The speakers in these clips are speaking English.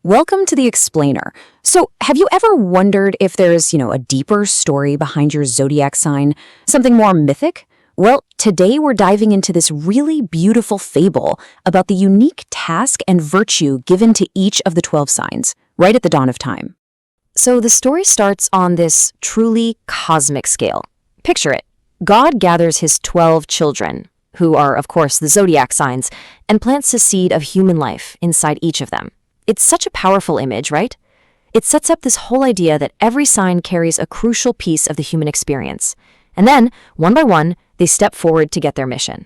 Welcome to the Explainer. So, have you ever wondered if there's, a deeper story behind your zodiac sign, something more mythic? Well, today we're diving into this really beautiful fable about the unique task and virtue given to each of the 12 signs, right at the dawn of time. So, the story starts on this truly cosmic scale. Picture it. God gathers his 12 children, who are, of course, the zodiac signs, and plants a seed of human life inside each of them. It's such a powerful image, right? It sets up this whole idea that every sign carries a crucial piece of the human experience. And then, one by one, they step forward to get their mission.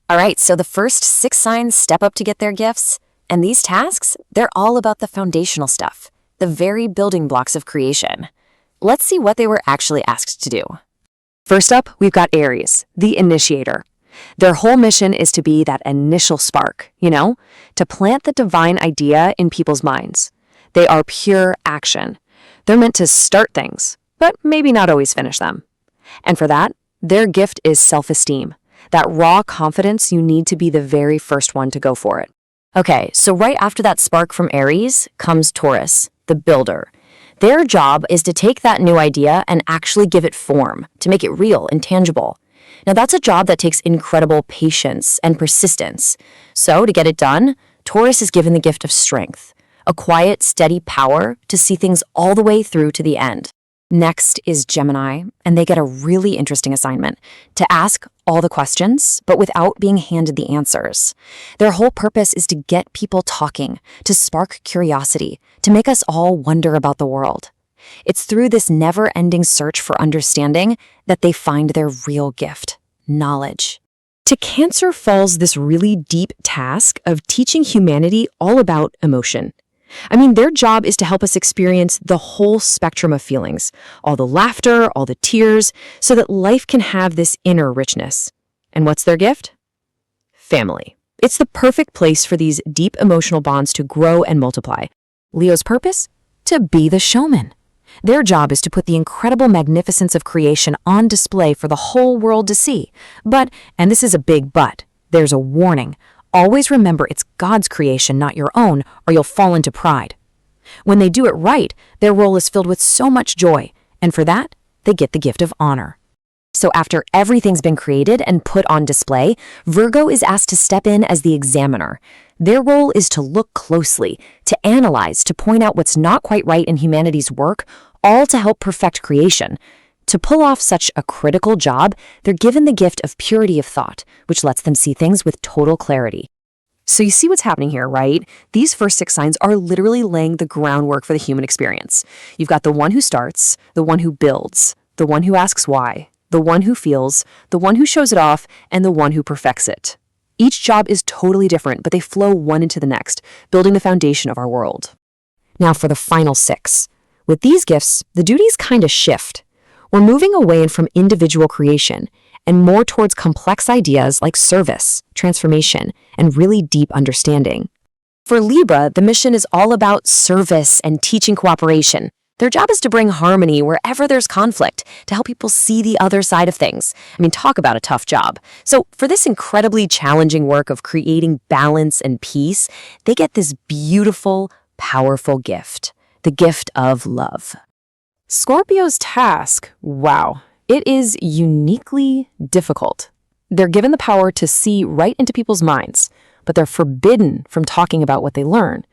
All right, so the first 6 signs step up to get their gifts. And these tasks, they're all about the foundational stuff, the very building blocks of creation. Let's see what they were actually asked to do. First up, we've got Aries, the initiator. Their whole mission is to be that initial spark, to plant the divine idea in people's minds. They are pure action. They're meant to start things, but maybe not always finish them. And for that, their gift is self-esteem, that raw confidence you need to be the very first one to go for it. Okay, so right after that spark from Aries comes Taurus, the builder. Their job is to take that new idea and actually give it form, to make it real and tangible. Now, that's a job that takes incredible patience and persistence. So, to get it done, Taurus is given the gift of strength, a quiet, steady power to see things all the way through to the end. Next is Gemini, and they get a really interesting assignment, to ask all the questions, but without being handed the answers. Their whole purpose is to get people talking, to spark curiosity, to make us all wonder about the world. It's through this never-ending search for understanding that they find their real gift, knowledge. To Cancer falls this really deep task of teaching humanity all about emotion. Their job is to help us experience the whole spectrum of feelings, all the laughter, all the tears, so that life can have this inner richness. And what's their gift? Family. It's the perfect place for these deep emotional bonds to grow and multiply. Leo's purpose? To be the showman. Their job is to put the incredible magnificence of creation on display for the whole world to see. But, and this is a big but, there's a warning. Always remember it's God's creation, not your own, or you'll fall into pride. When they do it right, their role is filled with so much joy, and for that, they get the gift of honor. So after everything's been created and put on display, Virgo is asked to step in as the examiner. Their role is to look closely, to analyze, to point out what's not quite right in humanity's work, all to help perfect creation. To pull off such a critical job, they're given the gift of purity of thought, which lets them see things with total clarity. So you see what's happening here, right? These first 6 signs are literally laying the groundwork for the human experience. You've got the one who starts, the one who builds, the one who asks why, the one who feels, the one who shows it off, and the one who perfects it. Each job is totally different, but they flow one into the next, building the foundation of our world. Now for the final 6. With these gifts, the duties kind of shift. We're moving away from individual creation and more towards complex ideas like service, transformation, and really deep understanding. For Libra, the mission is all about service and teaching cooperation. Their job is to bring harmony wherever there's conflict, to help people see the other side of things. Talk about a tough job. So for this incredibly challenging work of creating balance and peace, they get this beautiful, powerful gift, the gift of love. Scorpio's task, wow, it is uniquely difficult. They're given the power to see right into people's minds, but they're forbidden from talking about what they learn.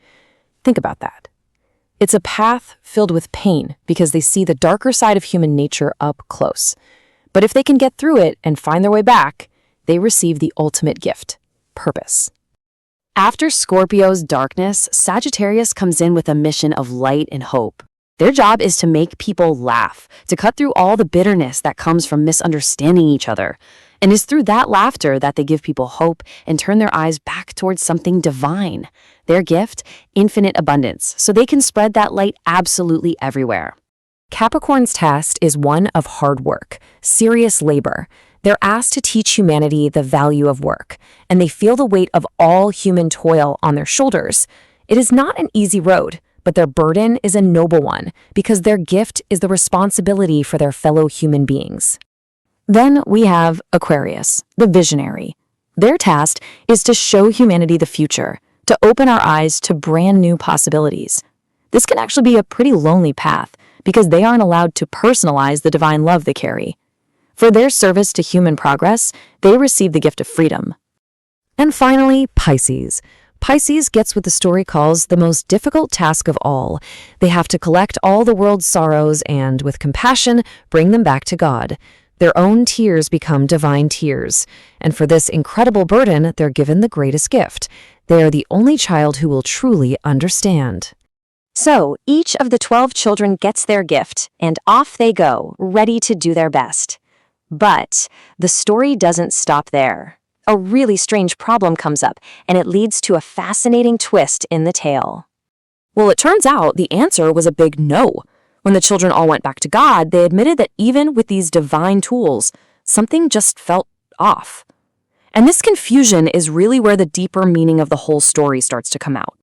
Think about that. It's a path filled with pain because they see the darker side of human nature up close. But if they can get through it and find their way back, they receive the ultimate gift, purpose. After Scorpio's darkness, Sagittarius comes in with a mission of light and hope. Their job is to make people laugh, to cut through all the bitterness that comes from misunderstanding each other. And it's through that laughter that they give people hope and turn their eyes back towards something divine. Their gift, infinite abundance, so they can spread that light absolutely everywhere. Capricorn's task is one of hard work, serious labor. They're asked to teach humanity the value of work, and they feel the weight of all human toil on their shoulders. It is not an easy road, but their burden is a noble one because their gift is the responsibility for their fellow human beings. Then we have Aquarius, the visionary. Their task is to show humanity the future, to open our eyes to brand new possibilities. This can actually be a pretty lonely path because they aren't allowed to personalize the divine love they carry. For their service to human progress, they receive the gift of freedom. And finally, Pisces. Pisces gets what the story calls the most difficult task of all. They have to collect all the world's sorrows and, with compassion, bring them back to God. Their own tears become divine tears. And for this incredible burden, they're given the greatest gift. They are the only child who will truly understand. So, each of the 12 children gets their gift, and off they go, ready to do their best. But the story doesn't stop there. A really strange problem comes up, and it leads to a fascinating twist in the tale. Well, it turns out the answer was a big no. When the children all went back to God, they admitted that even with these divine tools, something just felt off. And this confusion is really where the deeper meaning of the whole story starts to come out.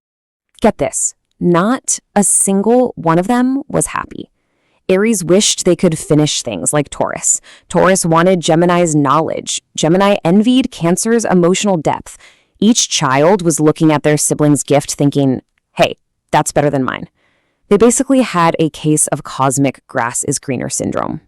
Get this, not a single one of them was happy. Aries wished they could finish things like Taurus. Taurus wanted Gemini's knowledge. Gemini envied Cancer's emotional depth. Each child was looking at their sibling's gift thinking, hey, that's better than mine. They basically had a case of cosmic grass is greener syndrome.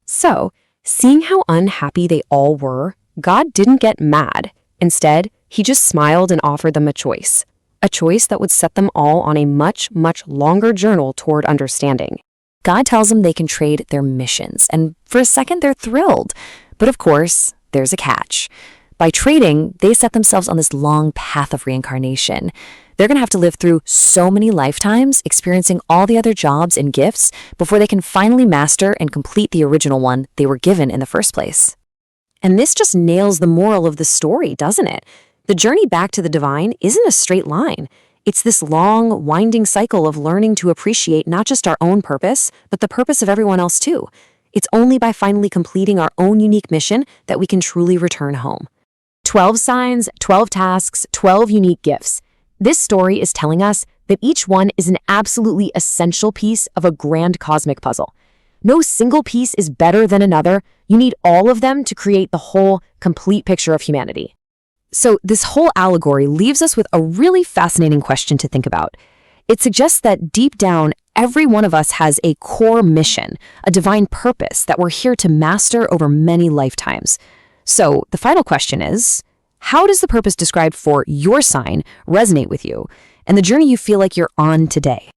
So, seeing how unhappy they all were, God didn't get mad. Instead, he just smiled and offered them a choice that would set them all on a much, much longer journey toward understanding. God tells them they can trade their missions, and for a second they're thrilled. But of course, there's a catch. By trading, they set themselves on this long path of reincarnation. They're going to have to live through so many lifetimes, experiencing all the other jobs and gifts before they can finally master and complete the original one they were given in the first place. And this just nails the moral of the story, doesn't it? The journey back to the divine isn't a straight line. It's this long, winding cycle of learning to appreciate not just our own purpose, but the purpose of everyone else too. It's only by finally completing our own unique mission that we can truly return home. 12 signs, 12 tasks, 12 unique gifts. This story is telling us that each one is an absolutely essential piece of a grand cosmic puzzle. No single piece is better than another. You need all of them to create the whole, complete picture of humanity. So this whole allegory leaves us with a really fascinating question to think about. It suggests that deep down, every one of us has a core mission, a divine purpose that we're here to master over many lifetimes. So the final question is, how does the purpose described for your sign resonate with you and the journey you feel like you're on today?